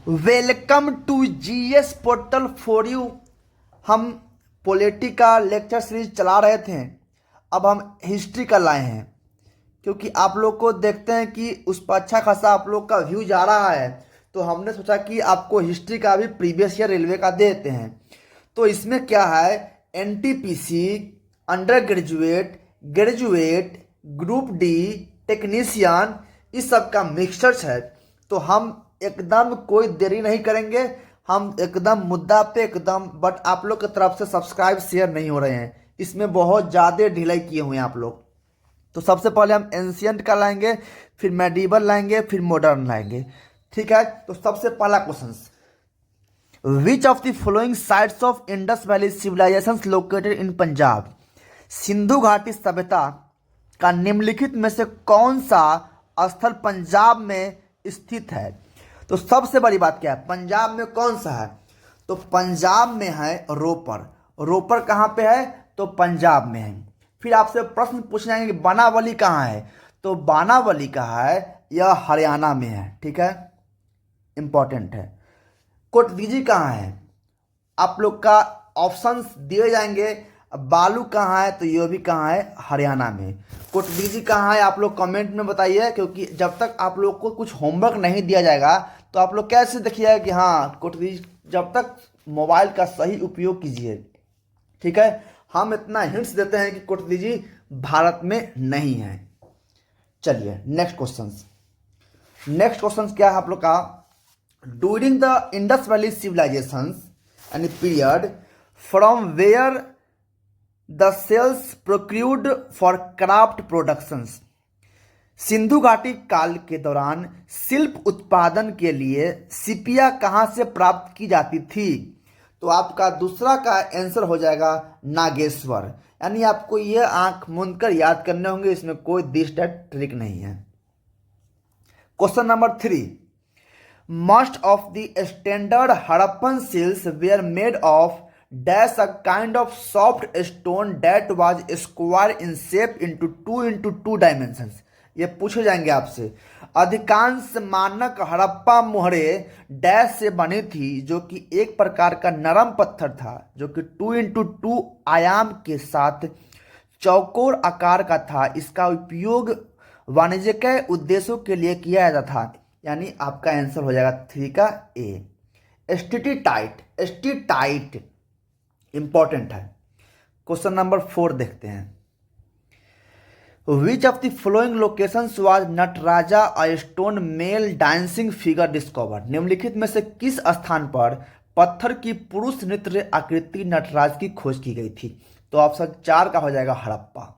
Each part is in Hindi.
Welcome to GS portal for you. हम पॉलिटी का लेक्चर सीरीज चला रहे थे, अब हम हिस्ट्री का लाए हैं क्योंकि आप लोग को देखते हैं कि उस पर अच्छा खासा आप लोग का व्यू जा रहा है, तो हमने सोचा कि आपको हिस्ट्री का भी प्रीवियस ईयर रेलवे का दे देते हैं। तो इसमें क्या है, NTPC, under graduate, graduate, group D, technician, इस सब का मिक्सचर्स है। तो हम एकदम कोई देरी नहीं करेंगे, हम एकदम मुद्दा पे एकदम। बट आप लोग की तरफ से सब्सक्राइब शेयर नहीं हो रहे हैं, इसमें बहुत ज़्यादा ढिलाई किए हुए हैं आप लोग। तो सबसे पहले हम एंशियंट का लाएंगे, फिर मेडिवल लाएंगे, फिर मॉडर्न लाएंगे। ठीक है, तो सबसे पहला question, which of the following sites of Indus valley civilisation located in Punjab? Sindhu घाटी सभ्यता का निम्नलिखित में से कौन सा स्थल पंजाब में स्थित है? तो सबसे बड़ी बात क्या है, पंजाब में कौन सा है? तो पंजाब में है रोपर। रोपर कहाँ पे है? तो पंजाब में है। फिर आपसे प्रश्न पूछ जाएंगे कि बानावली कहाँ है? तो बानावली कहाँ है? यह हरियाणा में है। ठीक है, इंपॉर्टेंट है। कोटदीजी कहाँ है? आप लोग का ऑप्शंस दिए जाएंगे। बालू कहाँ है? तो ये भी कहाँ है? हरियाणा में। कोटदीजी कहाँ है? आप लोग कमेंट में बताइए, क्योंकि जब तक आप लोग को कुछ होमवर्क नहीं दिया जाएगा तो आप लोग कैसे देखिएगा कि हाँ कोटदीजी। जब तक मोबाइल का सही उपयोग कीजिए। ठीक है, हम इतना हिंट्स देते हैं कि कोटदीजी भारत में नहीं है। चलिए नेक्स्ट क्वेश्चन। नेक्स्ट क्वेश्चन क्या है आप लोग का, during the Indus valley civilization and period from where the shells procured for craft productions? Sindhu घाटी काल के दौरान शिल्प उत्पादन के लिए सिपिया कहाँ से प्राप्त की जाती थी? तो आपका दूसरा का आंसर हो जाएगा नागेश्वर। यानी आपको ये आंख मूंद कर याद करने होंगे, इसमें कोई दिस दैट ट्रिक नहीं है। Question number 3, most of the standard Harappan seals were made of dash a kind of soft stone that was square in shape into two dimensions. ये पूछे जाएंगे आपसे। अधिकांश मानक हड़प्पा मोहरे डैश से बनी थी, जो कि एक प्रकार का नरम पत्थर था, जो कि 2x2 आयाम के साथ चौकोर आकार का था। इसका उपयोग वाणिज्यिक उद्देश्यों के लिए किया जाता था। यानी आपका आंसर हो जाएगा 3 का ए, स्टिटी टाइट। स्टी टाइट इंपॉर्टेंट है। क्वेश्चन नंबर 4 देखते हैं, which of the following locations was Nataraja a stone male dancing figure discovered? निम्नलिखित में से किस स्थान पर पत्थर की पुरुष नृत्य आकृति नटराज की खोज की गई थी? तो ऑप्शन 4 का हो जाएगा हड़प्पा।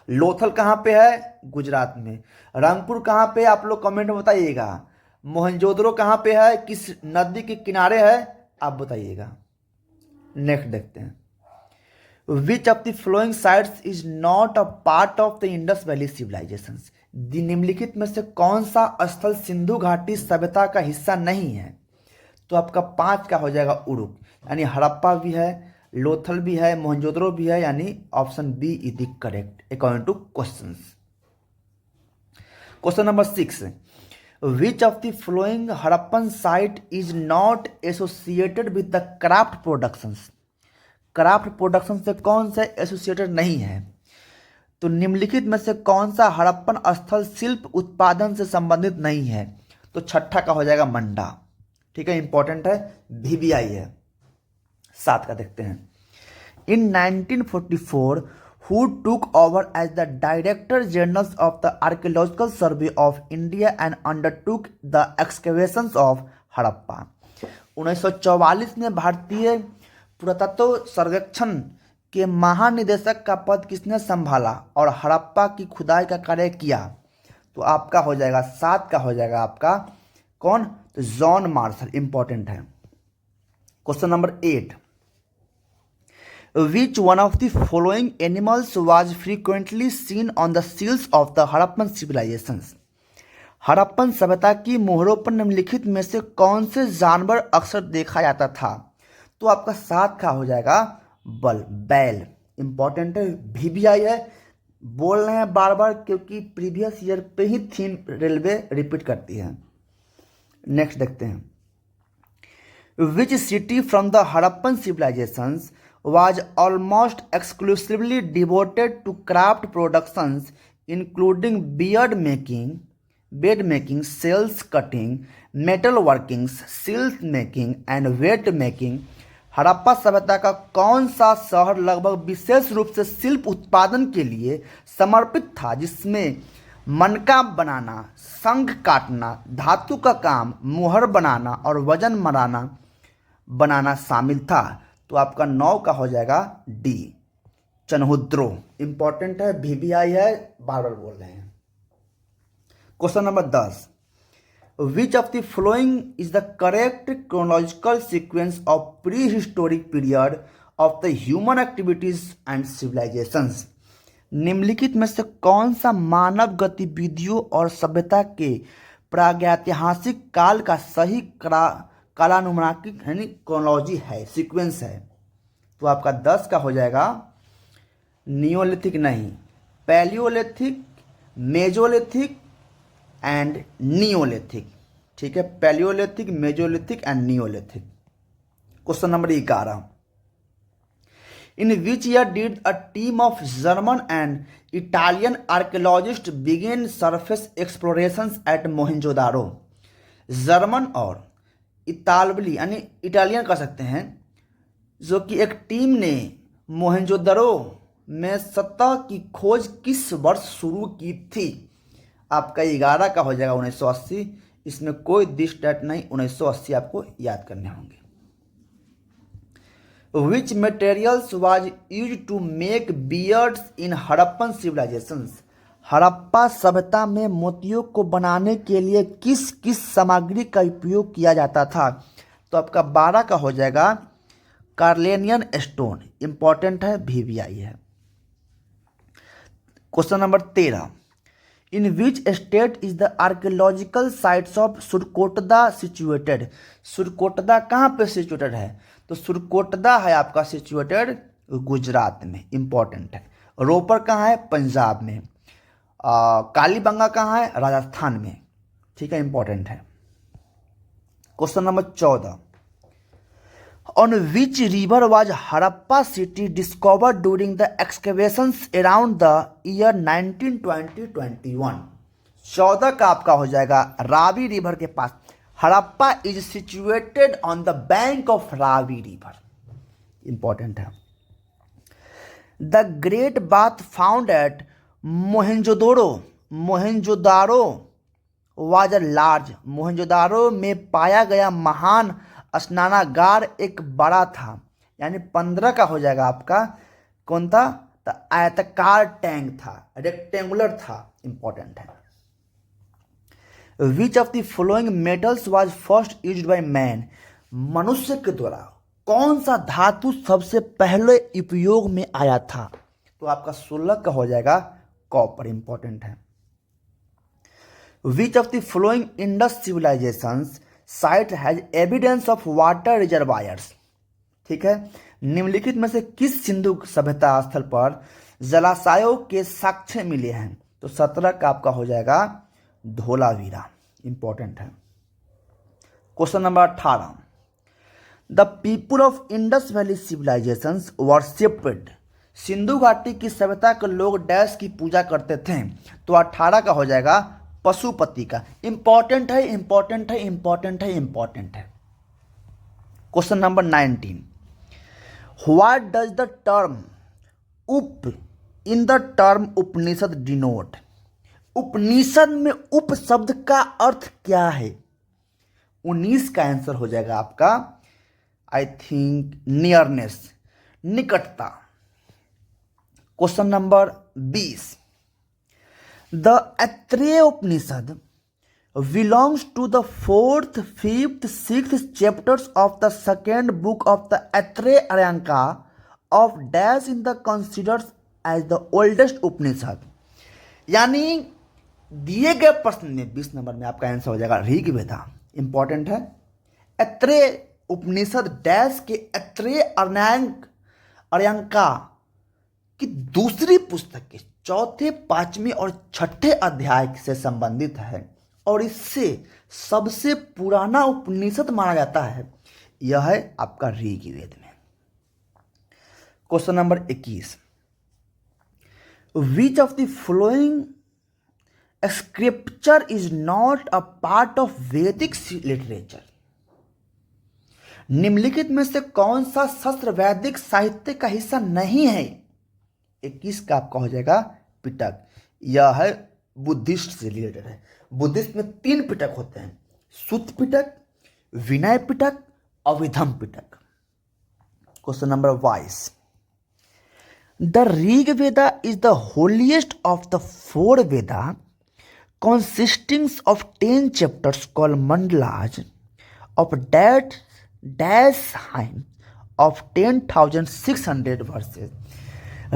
लोथल कहाँ पे है? गुजरात में। रंगपुर कहाँ पे? आप लोग कमेंट में बताइएगा। मोहनजोदड़ो कहाँ पे है? किस नदी के किनारे है? आप बताइएगा। नेक्स्ट देखते हैं, which of the following sites is not a part of the Indus valley civilisation? निम्नलिखित में से कौन सा स्थल सिंधु घाटी सभ्यता का हिस्सा नहीं है? तो आपका 5 का हो जाएगा उरुक। यानी हड़प्पा भी है, लोथल भी है, मोहनजोदड़ो भी है, यानी option B is the correct according to question. Question number 6, which of the following Harappan site is not associated with the craft productions? Craft production से कौन सा एसोसिएटेड नहीं है? तो निम्नलिखित में से कौन सा हड़प्पन स्थल शिल्प उत्पादन से संबंधित नहीं है? तो छठा का हो जाएगा मंडा। ठीक है, इंपॉर्टेंट है, VBI है। 7 का देखते हैं, इन 1944 who took over as the Director General of the Archaeological Survey of India and undertook the excavations of Harappa? 1944 में भारतीय पुरातत्व सर्वेक्षण के महानिदेशक का पद किसने संभाला और हड़प्पा की खुदाई का कार्य किया? तो आपका हो जाएगा 7 का हो जाएगा आपका कौन? तो जॉन मार्शल। इंपॉर्टेंट है। Question number 8, which one of the following animals was frequently seen on the seals of the Harappan civilizations? Harappan सभ्यता की मोहरों पर निम्नलिखित में से कौन से जानवर अक्सर देखा जाता था? तो आपका 7 का हो जाएगा बैल। इंपॉर्टेंट है, VBI है। बोल रहे हैं बार बार क्योंकि प्रीवियस ईयर पे ही थीम रेलवे रिपीट करती है। नेक्स्ट देखते हैं, Which city from the Harappan civilizations was almost exclusively devoted to craft productions, including bed making, sails cutting, metal working, silk making and weight making? Harappa सभ्यता का कौन सा शहर लगभग विशेष रूप से शिल्प उत्पादन के लिए समर्पित था, जिसमें मनका बनाना, शंख काटना, धातु का काम, मुहर बनाना और वजन बनाना शामिल था? तो आपका 9 का हो जाएगा डी, चनहुद्रो। इंपॉर्टेंट है, VVI है, बार बार बोल रहे हैं। Question number 10, which of the following is the correct chronological sequence of pre historic period of the human activities and civilisations? निम्नलिखित में से कौन सा मानव गतिविधियों और सभ्यता के प्रागैतिहासिक काल का सही कालानुमानिक यानी क्रोनोलॉजी है, सीक्वेंस है? तो आपका 10 का हो जाएगा नियोलिथिक नहीं, पैलियोलिथिक, मेजोलिथिक एंड नियोलिथिक। ठीक है, palaeolithic, mesolithic and neolithic. Question number 11, in which year did a team of German and Italian archaeologist begin surface explorations at Mohenjodaro? जर्मन और इतालवी यानी इटालियन कर सकते हैं, जो कि एक टीम ने मोहनजोदड़ो में सतह की खोज किस वर्ष शुरू की थी? आपका 11 का हो जाएगा 1980। इसमें कोई दिस डेट नहीं, 1980 आपको याद करने होंगे। Which materials was use to make beads in Harappan civilizations? Harappa सभ्यता में मोतियों को बनाने के लिए किस किस सामग्री का उपयोग किया जाता था? तो आपका 12 का हो जाएगा कार्लेनियन स्टोन। इंपॉर्टेंट है, VVI है। Question number 13, in which state is the archaeological sites of Surkotada situated? Surkotada कहाँ पे सिचुएटेड है? तो सुरकोटदा है आपका सिचुएटेड गुजरात में। इंपॉर्टेंट है। रोपर कहाँ है? पंजाब में। कालीबंगा कहाँ है? राजस्थान में। ठीक है, इंपॉर्टेंट है। Question number 14, on which river was Harappa city discovered during the excavations around the year 1920-21? 14 का आपका हो जाएगा रावी रिवर के पास। Harappa is situated on the bank of Ravi river. Important है। The great bath found at Mohenjodaro was a large. Mohenjodaro में पाया गया महान स्नानागार एक बड़ा था। यानी 15 का हो जाएगा आपका कौन था? तो आयताकार टैंक था, रेक्टेंगुलर था। इंपॉर्टेंट है। Which of the following metals was first used by man? मनुष्य के द्वारा कौन सा धातु सबसे पहले उपयोग में आया था? तो आपका 16 का हो जाएगा कॉपर। इंपॉर्टेंट है। Which of the following Indus civilisations site has evidence of water reservoirs? ठीक है, निम्नलिखित में से किस सिंधु सभ्यता स्थल पर जलाशयों के साक्ष्य मिले हैं? तो 17 का आपका हो जाएगा धोलावीरा। इंपॉर्टेंट है। Question number 18, the people of Indus valley civilisations worshipped? Sindhu घाटी की सभ्यता के लोग डैश की पूजा करते थे? तो 18 का हो जाएगा पशुपति का। इंपॉर्टेंट है, इंपॉर्टेंट है, इंपॉर्टेंट है, इंपॉर्टेंट है। Question number 19, what does the term up in the term Upanishad denote? Upanishad में उप शब्द का अर्थ क्या है? 19 का आंसर हो जाएगा आपका आई थिंक नियरनेस, निकटता। Question number 20, the Aitareya Upanishad belongs to the 4th, 5th, 6th chapters of the second book of the Aitreya Aryanka of dash in the considered as the oldest Upanishad? यानी दिए गए प्रश्न में 20 नंबर में आपका आंसर हो जाएगा ऋग्वेदा। इंपॉर्टेंट है। ऐत्रेय उपनिषद डैश के ऐत्रेय अर्यांका की दूसरी पुस्तक के 4थे, 5वें और 6ठे अध्याय से संबंधित है और इससे सबसे पुराना उपनिषद माना जाता है। यह है आपका ऋग्वेद में। Question number 21, which of the following scripture is not a part of वैदिक लिटरेचर? निम्नलिखित में से कौन सा शास्त्र वैदिक साहित्य का हिस्सा नहीं है? 21 का आपका हो जाएगा पिटक। यह है बुद्धिस्ट से रिलेटेड है। बुद्धिस्ट में 3 पिटक होते हैं, Sutta Pitaka, Vinaya Pitaka, Abhidhamma Pitaka. Question number 22, the Rig Veda is the holiest of the 4 Veda consisting of 10 chapters called mandalas of dash hymn of 10,600 verses।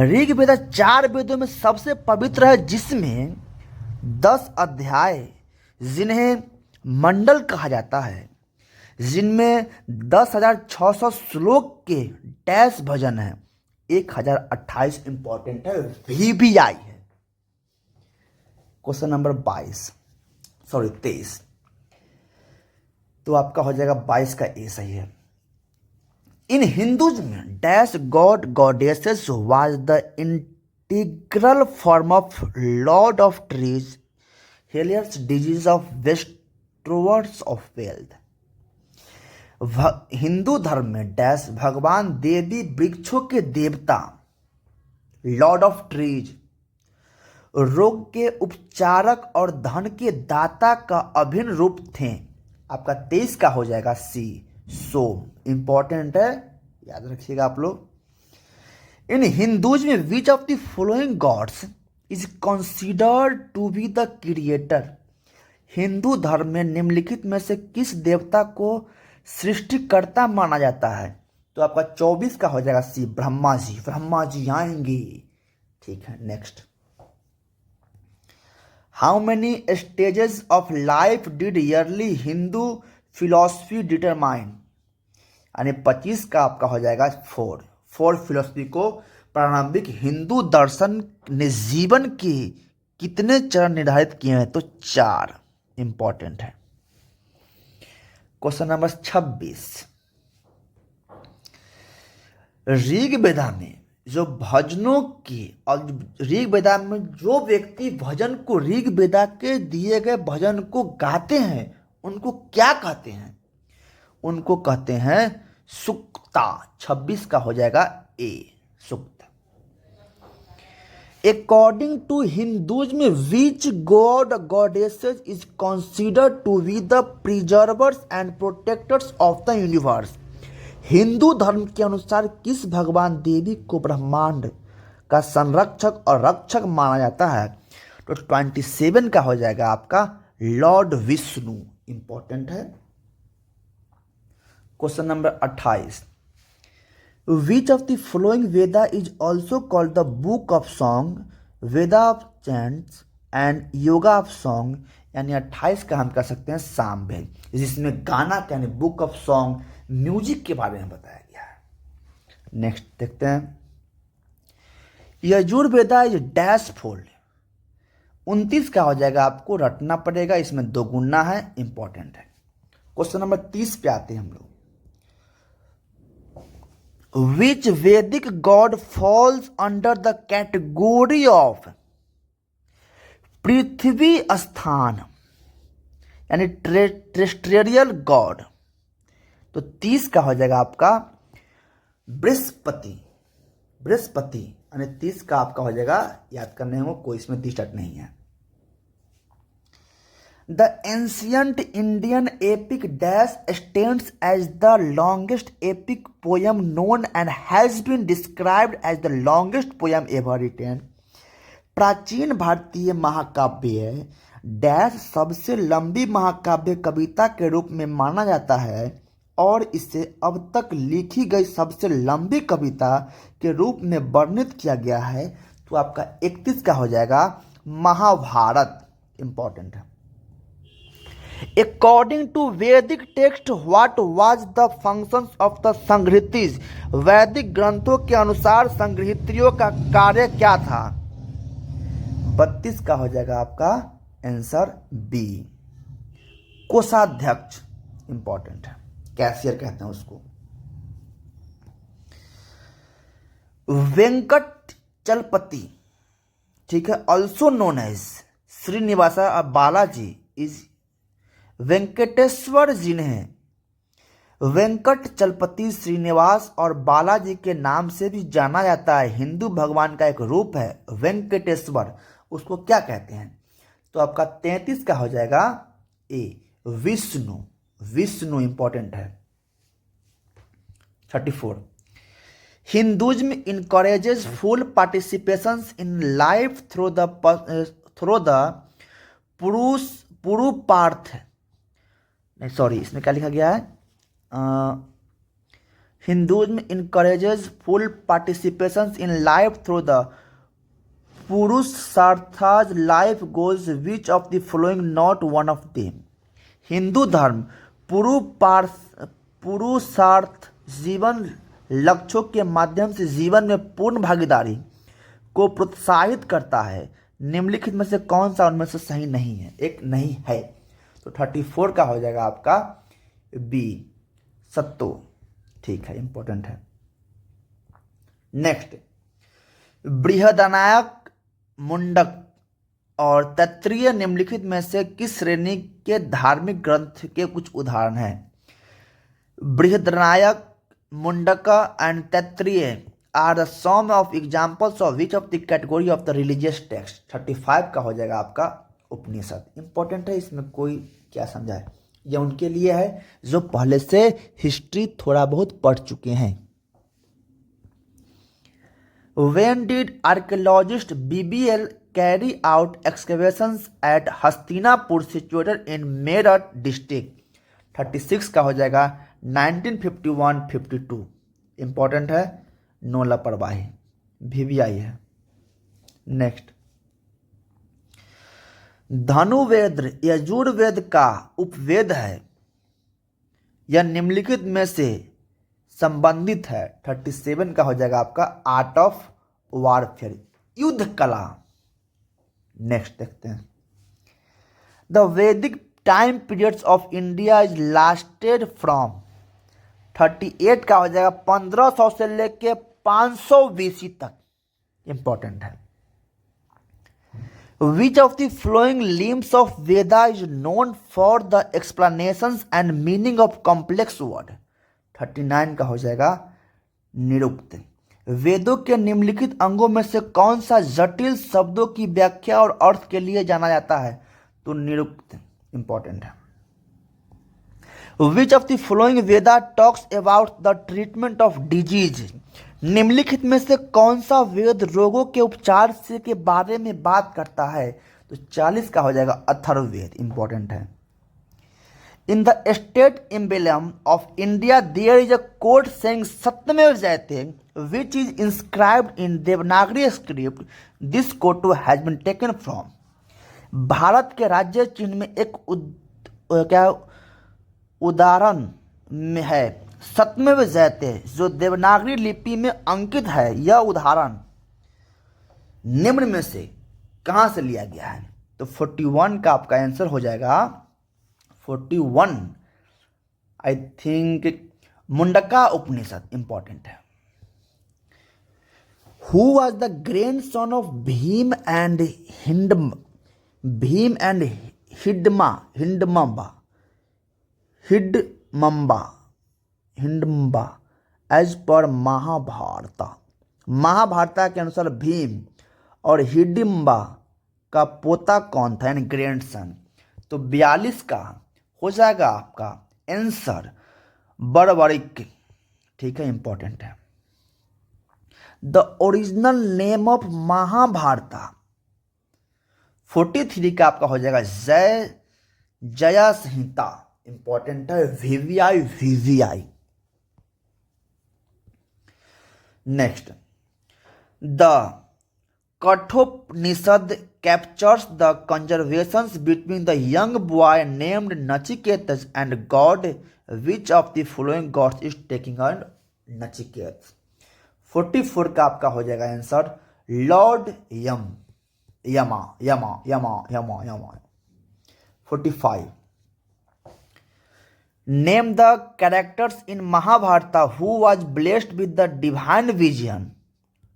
Rig वेद 4 वेदों में सबसे पवित्र है, जिसमें 10 अध्याय जिन्हें मंडल कहा जाता है, जिनमें 10,600 श्लोक के डैश भजन है, 1028 इंपॉर्टेंट है, VBI है। क्वेश्चन नंबर 23, तो आपका हो जाएगा 22 का ए सही है। इन हिंदूज में dash god goddesses was the integral form of lord of trees, healers diseases of bestowers of wealth. Hindu धर्म में डैश भगवान देवी वृक्षों के देवता, लॉर्ड ऑफ ट्रीज रोग के उपचारक और धन के दाता का अभिन्न रूप थे। आपका 23 का हो जाएगा सी, सोम। इंपॉर्टेंट है, याद रखिएगा आप लोग। इन हिंदूज में which of the following gods is considered to be the creator? Hindu धर्म में निम्नलिखित में से किस देवता को सृष्टिकर्ता माना जाता है? तो आपका 24 का हो जाएगा सी, ब्रह्मा जी। ब्रह्मा जी आएंगे, ठीक है। Next, how many stages of life did yearly Hindu philosophy determine? यानी 25 का आपका हो जाएगा 4 फिलॉसफी को प्रारंभिक हिंदू दर्शन ने जीवन के कितने चरण निर्धारित किए हैं? तो 4 इंपॉर्टेंट है। क्वेश्चन नंबर 26, ऋग वेदा में जो भजनों की, और ऋग वेदा में जो व्यक्ति भजन को, ऋग वेदा के दिए गए भजन को गाते हैं, उनको क्या कहते हैं? उनको कहते हैं सुक्ता। 26 का हो जाएगा ए, सुक्त। अकॉर्डिंग टू हिंदूज में which god goddesses is considered to be the preservers and protectors of the universe? Hindu धर्म के अनुसार किस भगवान देवी को ब्रह्मांड का संरक्षक और रक्षक माना जाता है? तो 27 का हो जाएगा आपका लॉर्ड विष्णु। इंपॉर्टेंट है। Question number 28, which of the following Veda is also called the book of song, Veda of chants and yoga of song? यानी 28 का हम कह सकते हैं सामवेद, जिसमें गाना यानी बुक ऑफ सॉन्ग, म्यूजिक के बारे में बताया गया है। नेक्स्ट देखते हैं, यजुर्वेदा इज डैश फोल्ड? 29 का हो जाएगा, आपको रटना पड़ेगा, इसमें 2 गुना है, इंपॉर्टेंट है। क्वेश्चन नंबर 30 पे आते हैं हम लोग। Which Vedic god falls under the category of prithvi sthan, यानी टेरेस्ट्रियल गॉड? तो 30 का हो जाएगा आपका बृहस्पति। बृहस्पति यानी 30 का आपका हो जाएगा, याद करने में कोई इसमें दिक्कत नहीं है। The ancient Indian epic dash stands as the longest epic poem known and has been described as the longest poem ever written? प्राचीन भारतीय महाकाव्य डैश सबसे लंबी महाकाव्य कविता के रूप में माना जाता है और इसे अब तक लिखी गई सबसे लंबी कविता के रूप में वर्णित किया गया है। तो आपका 31 का हो जाएगा महाभारत। इंपॉर्टेंट है। According to Vedic text what was the functions of the Samhitas? वैदिक ग्रंथों के अनुसार संग्रहित्रियों का कार्य क्या था? 32 का हो जाएगा आपका आंसर बी, कोषाध्यक्ष। इंपॉर्टेंट है। कैशियर कहते हैं उसको। वेंकट चलपति, ठीक है, also known as Srinivasa Balaji, is Venkateswara जिन्हें वेंकट चलपति श्रीनिवास और बालाजी के नाम से भी जाना जाता है, हिंदू भगवान का एक रूप है वेंकटेश्वर, उसको क्या कहते हैं? तो आपका 33 का हो जाएगा ए, विष्णु। विष्णु इंपॉर्टेंट है। 34, Hinduism encourages full participation in life through the purushartha, नहीं सॉरी, इसमें क्या लिखा गया है? Hinduism encourages full participation in life through the purusharthas life goals which of the following not one of them. Hindu धर्म पुरुषार्थ जीवन लक्ष्यों के माध्यम से जीवन में पूर्ण भागीदारी को प्रोत्साहित करता है, निम्नलिखित में से कौन सा उनमें से सही नहीं है? एक नहीं है। तो 34 का हो जाएगा आपका बी, सत्तो, ठीक है, इंपॉर्टेंट है। नेक्स्ट, बृहदारण्यक, मुंडक और तैत्तिरीय निम्नलिखित में से किस श्रेणी के धार्मिक ग्रंथ के कुछ उदाहरण हैं? Brihadaranyaka, Mundaka and Taittiriya are the some of examples of which of the category of the religious text. 35 का हो जाएगा आपका उपनिषद, इंपॉर्टेंट है, इसमें कोई क्या समझाए, यह उनके लिए है जो पहले से हिस्ट्री थोड़ा बहुत पढ़ चुके हैं। When did archaeologist BBL carry out excavations at Hastinapur situated in Meerut district? 36 का हो जाएगा 1951-52, इंपॉर्टेंट है, नो लापरवाही, VVI है। नेक्स्ट, धनुर्वेद यजुर्वेद का उपवेद है, यह निम्नलिखित में से संबंधित है। 37 का हो जाएगा आपका आर्ट ऑफ वारफेयर, युद्ध कला। नेक्स्ट देखते हैं, द वैदिक time periods of India is lasted from. 38 का हो जाएगा 1500 से लेके 500 BC तक, इंपॉर्टेंट है। Which of the following limbs of Veda is known for the explanations and meaning of complex word? 39 का हो जाएगा निरुक्त। वेदों के निम्नलिखित अंगों में से कौन सा जटिल शब्दों की व्याख्या और अर्थ के लिए जाना जाता है? तो निरुक्त, इंपॉर्टेंट है। Which of the following Veda talks about the treatment of disease? निम्नलिखित में से कौन सा वेद रोगों के उपचार से के बारे में बात करता है? तो 40 का हो जाएगा अथर्ववेद, इंपॉर्टेंट है। In the state emblem of India there is a code saying Satyameva Jayate which is inscribed in Devanagari script, this code has been taken from. Bharat के राज्य चिन्ह में एक उदाहरण में है सत्यमेव जयते, जो देवनागरी लिपि में अंकित है। यह उदाहरण निम्न में से कहां से लिया गया है? तो 41 का आपका आंसर हो जाएगा 41, I think Mundaka Upanishad, important है। Who was the grandson of Bhim and Hidimba as per Mahabharata. Mahabharat के अनुसार भीम और हिडिम्बा का पोता कौन था, यानी ग्रैंड सन? तो 42 का हो जाएगा आपका आंसर बर्बरिक, ठीक है, इंपॉर्टेंट है। The original name of Mahabharata. 43 का आपका हो जाएगा जया संहिता, इंपॉर्टेंट है, VVI। Next, the Kathopanishad captures the conversations between the young boy named Nachiketas and God. Which of the following gods is taking on Nachiketas? 44 का आपका हो जाएगा answer lord Yama. 45, name the characters in Mahabharata who was blessed with the divine vision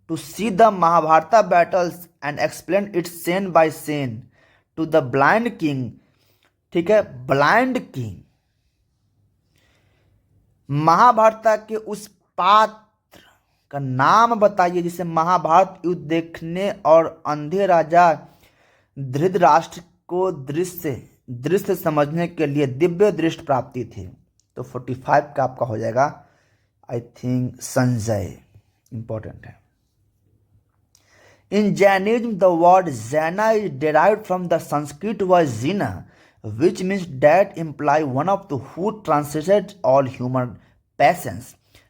to see the Mahabharata battles and explain its scene by scene to the blind king. ठीक है, ब्लाइंड किंग। महाभारता के उस पात्र का नाम बताइए जिसे महाभारत युद्ध देखने और अंधे राजा धृतराष्ट्र को दृश्य समझने के लिए दिव्य दृष्टि प्राप्ति थी। तो 45 का आपका हो जाएगा आई थिंक संजय, इंपॉर्टेंट है। In Jainism the word Jaina is derived from the Sanskrit word Jina which means that imply one of the who translated all human passions।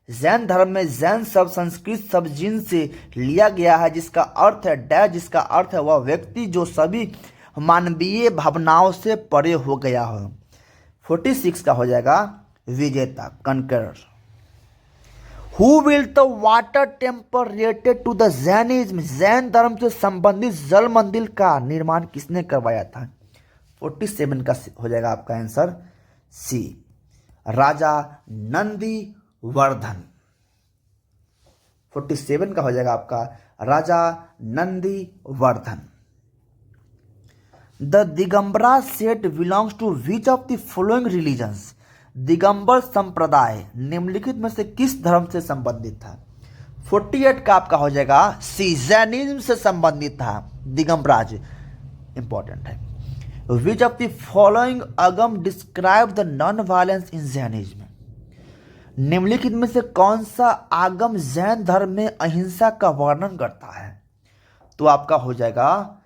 Jain धर्म में जैन शब्द संस्कृत शब्द जिन से लिया गया है जिसका अर्थ है डैश, जिसका अर्थ है वह व्यक्ति जो सभी मानवीय भावनाओं से परे हो गया हो। 46 का हो जाएगा विजेता, conqueror. Who will the water temple related to the Jainism. Jain धर्म से संबंधित जल मंदिर का निर्माण किसने करवाया था। 47 का हो जाएगा आपका आंसर सी, राजा नंदी वर्धन। 47 का हो जाएगा आपका Raja Nandi Vardhan. The Digambara sect belongs to which of the following religions. Digambar संप्रदाय निम्नलिखित में से किस धर्म से संबंधित था। 48 का आपका हो जाएगा सी, जैनिज्म से संबंधित था दिगंबराज, इंपॉर्टेंट है। Which of the following Agam describe the non violence in Jainism. निम्नलिखित में से कौन सा आगम जैन धर्म में अहिंसा का वर्णन करता है। तो आपका हो जाएगा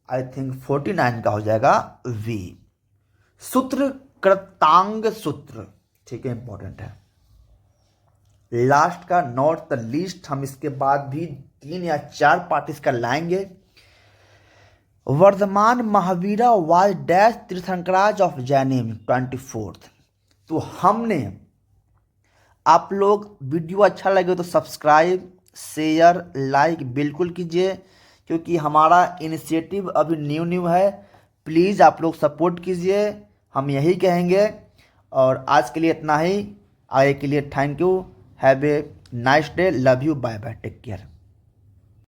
आई थिंक 49 का हो जाएगा वी, सूत्र कृतांग सूत्र। ठीक है, इंपॉर्टेंट है। लास्ट का नॉट द लीस्ट, हम इसके बाद भी 3 या 4 पार्ट इसका लाएंगे। Vardhamana Mahavira was dash Tirthankaras of Jainism 24। तो हमने, आप लोग वीडियो अच्छा लगे तो सब्सक्राइब शेयर लाइक बिल्कुल कीजिए, क्योंकि हमारा इनिशिएटिव अभी न्यू है। प्लीज़ आप लोग सपोर्ट कीजिए, हम यही कहेंगे। और आज के लिए इतना ही, आगे के लिए thank you, have a nice day, love you, bye bye, take care.